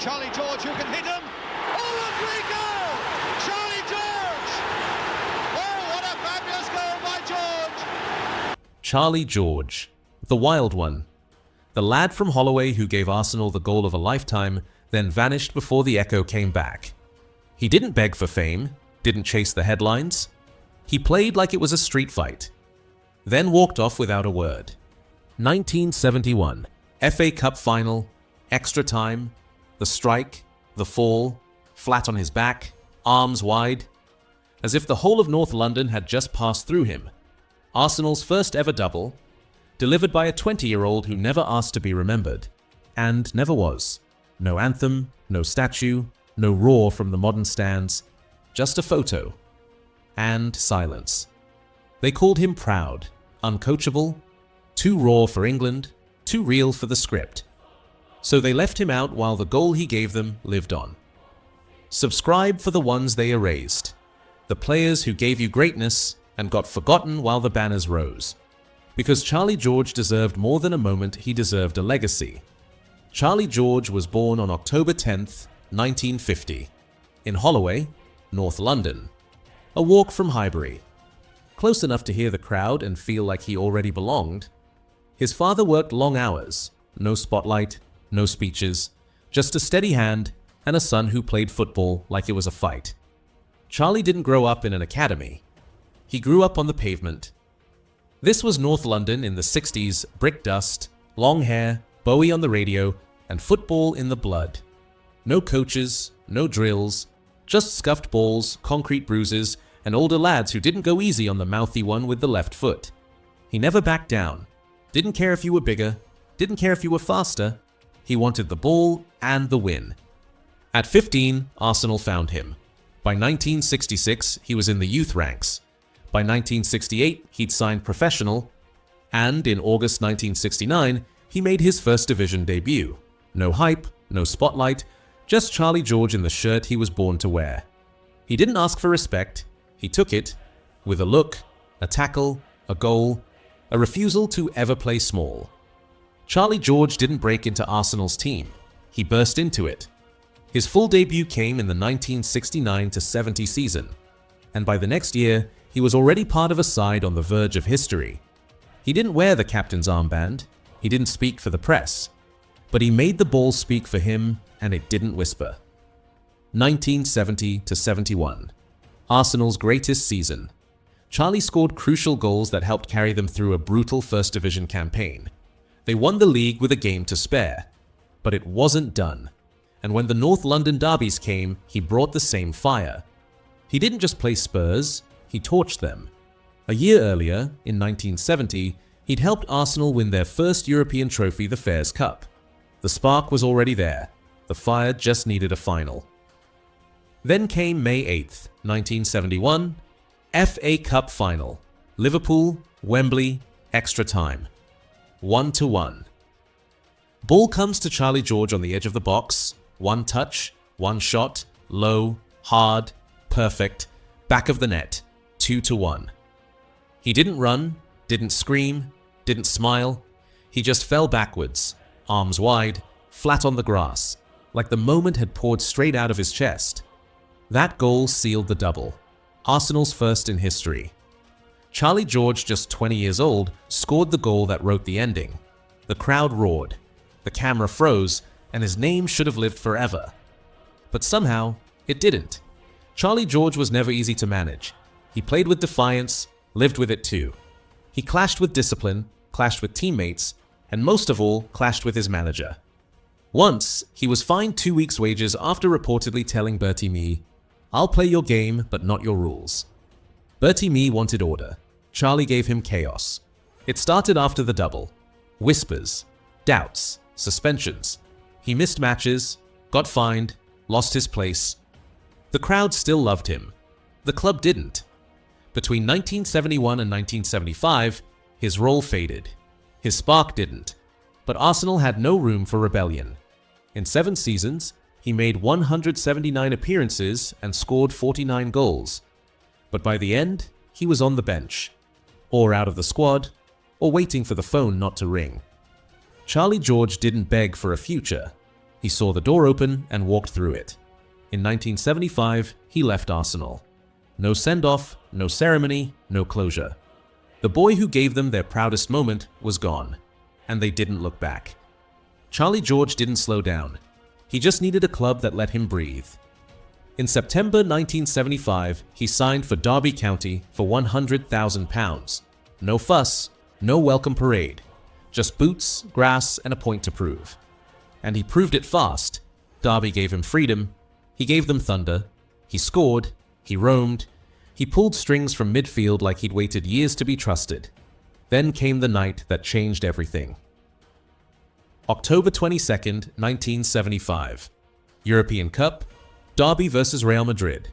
Charlie George who can hit him. Oh, what a great goal! Charlie George! Oh, what a fabulous goal by George! Charlie George, the wild one. The lad from Holloway who gave Arsenal the goal of a lifetime, then vanished before the echo came back. He didn't beg for fame, didn't chase the headlines. He played like it was a street fight, then walked off without a word. 1971, FA Cup final, extra time, the strike, the fall, flat on his back, arms wide, as if the whole of North London had just passed through him. Arsenal's first ever double, delivered by a 20-year-old who never asked to be remembered, and never was. No anthem, no statue, no roar from the modern stands, just a photo. And silence. They called him proud, uncoachable, too raw for England, too real for the script. So they left him out while the goal he gave them lived on. Subscribe for the ones they erased. The players who gave you greatness and got forgotten while the banners rose. Because Charlie George deserved more than a moment, he deserved a legacy. Charlie George was born on October 10th, 1950, in Holloway, North London. A walk from Highbury. Close enough to hear the crowd and feel like he already belonged. His father worked long hours, no spotlight, no speeches, just a steady hand and a son who played football like it was a fight. Charlie didn't grow up in an academy. He grew up on the pavement. This was North London in the 60s, brick dust, long hair, Bowie on the radio, and football in the blood. No coaches, no drills, just scuffed balls, concrete bruises, and older lads who didn't go easy on the mouthy one with the left foot. He never backed down. Didn't care if you were bigger, didn't care if you were faster. He wanted the ball and the win. At 15, Arsenal found him. By 1966, he was in the youth ranks. By 1968, he'd signed professional, and in August 1969, he made his first division debut. No hype, no spotlight, just Charlie George in the shirt he was born to wear. He didn't ask for respect, he took it, with a look, a tackle, a goal, a refusal to ever play small. Charlie George didn't break into Arsenal's team, he burst into it. His full debut came in the 1969-70 season, and by the next year, he was already part of a side on the verge of history. He didn't wear the captain's armband, he didn't speak for the press, but he made the ball speak for him and it didn't whisper. 1970-71, Arsenal's greatest season. Charlie scored crucial goals that helped carry them through a brutal First Division campaign. They won the league with a game to spare, but it wasn't done. And when the North London derbies came, he brought the same fire. He didn't just play Spurs, he torched them. A year earlier, in 1970, he'd helped Arsenal win their first European trophy, the Fairs Cup. The spark was already there. The fire just needed a final. Then came May 8th, 1971, FA Cup final. Liverpool, Wembley, extra time. 1-1. Ball comes to Charlie George on the edge of the box. One touch, one shot, low, hard, perfect, back of the net, 2-1. He didn't run, didn't scream, didn't smile. He just fell backwards, arms wide, flat on the grass, like the moment had poured straight out of his chest. That goal sealed the double, Arsenal's first in history. Charlie George, just 20 years old, scored the goal that wrote the ending. The crowd roared, the camera froze, and his name should have lived forever. But somehow, it didn't. Charlie George was never easy to manage. He played with defiance, lived with it too. He clashed with discipline, clashed with teammates, and most of all, clashed with his manager. Once, he was fined 2 weeks' wages after reportedly telling Bertie, "I'll play your game, but not your rules." Bertie wanted order. Charlie gave him chaos. It started after the double. Whispers, doubts, suspensions. He missed matches, got fined, lost his place. The crowd still loved him. The club didn't. Between 1971 and 1975, his role faded. His spark didn't. But Arsenal had no room for rebellion. In 7 seasons, he made 179 appearances and scored 49 goals. But by the end, he was on the bench, or out of the squad, or waiting for the phone not to ring. Charlie George didn't beg for a future. He saw the door open and walked through it. In 1975, he left Arsenal. No send-off, no ceremony, no closure. The boy who gave them their proudest moment was gone, and they didn't look back. Charlie George didn't slow down. He just needed a club that let him breathe. In September 1975, he signed for Derby County for £100,000. No fuss, no welcome parade. Just boots, grass, and a point to prove. And he proved it fast. Derby gave him freedom. He gave them thunder. He scored. He roamed. He pulled strings from midfield like he'd waited years to be trusted. Then came the night that changed everything. October 22nd, 1975. European Cup. Derby versus Real Madrid.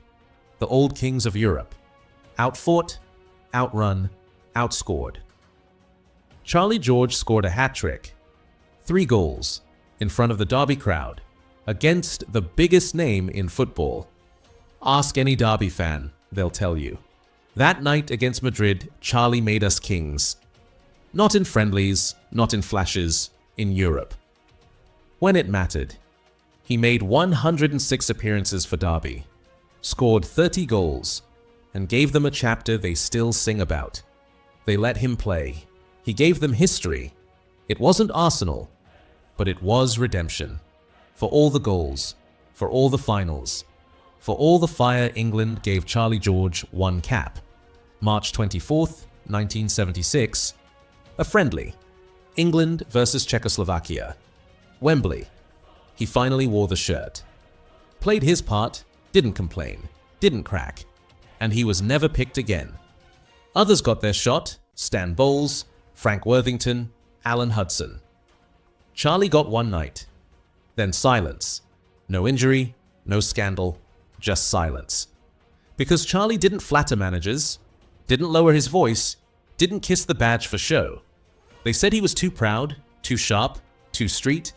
The old kings of Europe. Outfought, outrun, outscored. Charlie George scored a hat-trick. 3 goals. In front of the Derby crowd. Against the biggest name in football. Ask any Derby fan, they'll tell you. That night against Madrid, Charlie made us kings. Not in friendlies, not in flashes, in Europe. When it mattered. He made 106 appearances for Derby, scored 30 goals, and gave them a chapter they still sing about. They let him play. He gave them history. It wasn't Arsenal, but it was redemption. For all the goals, for all the finals, for all the fire England gave Charlie George one cap. March 24th, 1976. A friendly. England versus Czechoslovakia. Wembley. He finally wore the shirt. Played his part, didn't complain, didn't crack, and he was never picked again. Others got their shot, Stan Bowles, Frank Worthington, Alan Hudson. Charlie got one night. Then silence. No injury, no scandal, just silence. Because Charlie didn't flatter managers, didn't lower his voice, didn't kiss the badge for show. They said he was too proud, too sharp, too street.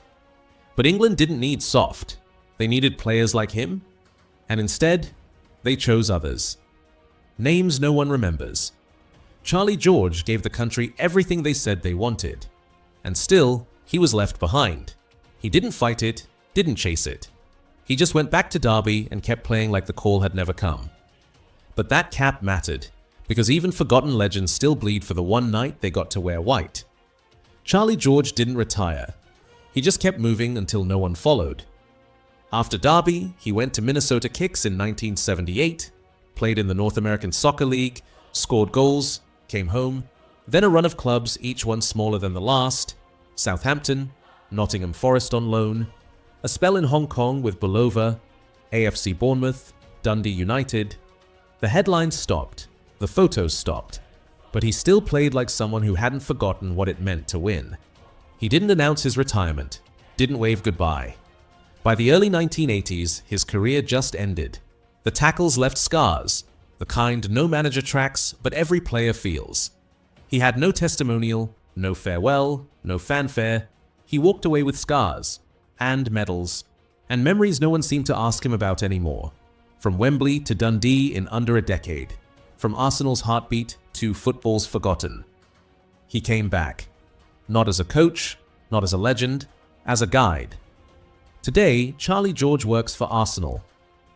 But England didn't need soft. They needed players like him. And instead, they chose others. Names no one remembers. Charlie George gave the country everything they said they wanted. And still, he was left behind. He didn't fight it, didn't chase it. He just went back to Derby and kept playing like the call had never come. But that cap mattered, because even forgotten legends still bleed for the one night they got to wear white. Charlie George didn't retire. He just kept moving until no one followed. After Derby, he went to Minnesota Kicks in 1978, played in the North American Soccer League, scored goals, came home, then a run of clubs, each one smaller than the last, Southampton, Nottingham Forest on loan, a spell in Hong Kong with Bulova, AFC Bournemouth, Dundee United. The headlines stopped, the photos stopped, but he still played like someone who hadn't forgotten what it meant to win. He didn't announce his retirement, didn't wave goodbye. By the early 1980s, his career just ended. The tackles left scars, the kind no manager tracks, but every player feels. He had no testimonial, no farewell, no fanfare. He walked away with scars, and medals, and memories no one seemed to ask him about anymore. From Wembley to Dundee in under a decade. From Arsenal's heartbeat to football's forgotten. He came back. Not as a coach, not as a legend, as a guide. Today, Charlie George works for Arsenal.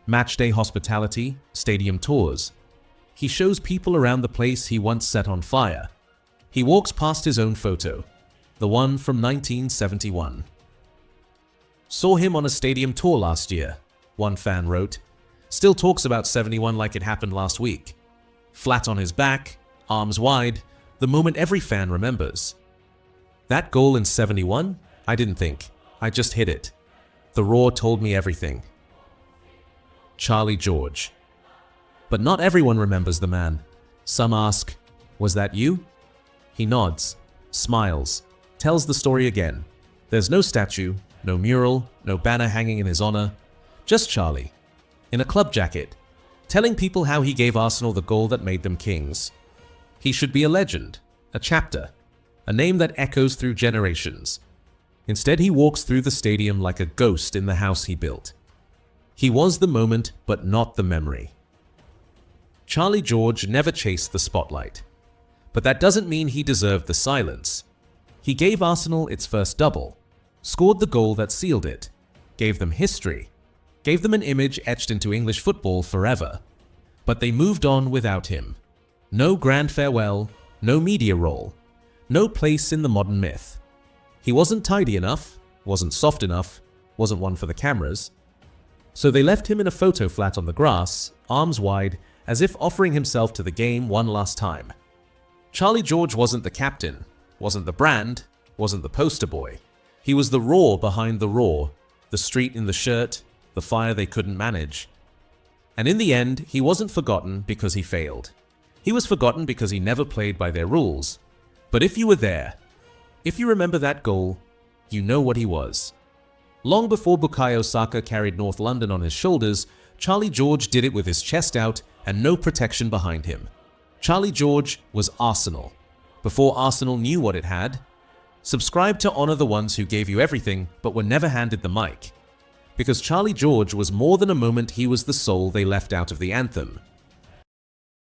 Matchday hospitality, stadium tours. He shows people around the place he once set on fire. He walks past his own photo, the one from 1971. Saw him on a stadium tour last year, one fan wrote. Still talks about 71 like it happened last week. Flat on his back, arms wide, the moment every fan remembers. That goal in 71? I didn't think. I just hit it. The roar told me everything. Charlie George. But not everyone remembers the man. Some ask, was that you? He nods, smiles, tells the story again. There's no statue, no mural, no banner hanging in his honor. Just Charlie, in a club jacket, telling people how he gave Arsenal the goal that made them kings. He should be a legend, a chapter, a name that echoes through generations. Instead, he walks through the stadium like a ghost in the house he built. He was the moment, but not the memory. Charlie George never chased the spotlight. But that doesn't mean he deserved the silence. He gave Arsenal its first double, scored the goal that sealed it, gave them history, gave them an image etched into English football forever. But they moved on without him. No grand farewell, no media role, no place in the modern myth. He wasn't tidy enough, wasn't soft enough, wasn't one for the cameras. So they left him in a photo flat on the grass, arms wide, as if offering himself to the game one last time. Charlie George wasn't the captain, wasn't the brand, wasn't the poster boy. He was the raw behind the raw, the street in the shirt, the fire they couldn't manage. And in the end, he wasn't forgotten because he failed. He was forgotten because he never played by their rules. But if you were there, if you remember that goal, you know what he was. Long before Bukayo Saka carried North London on his shoulders, Charlie George did it with his chest out and no protection behind him. Charlie George was Arsenal, before Arsenal knew what it had. Subscribe to honor the ones who gave you everything but were never handed the mic. Because Charlie George was more than a moment, he was the soul they left out of the anthem.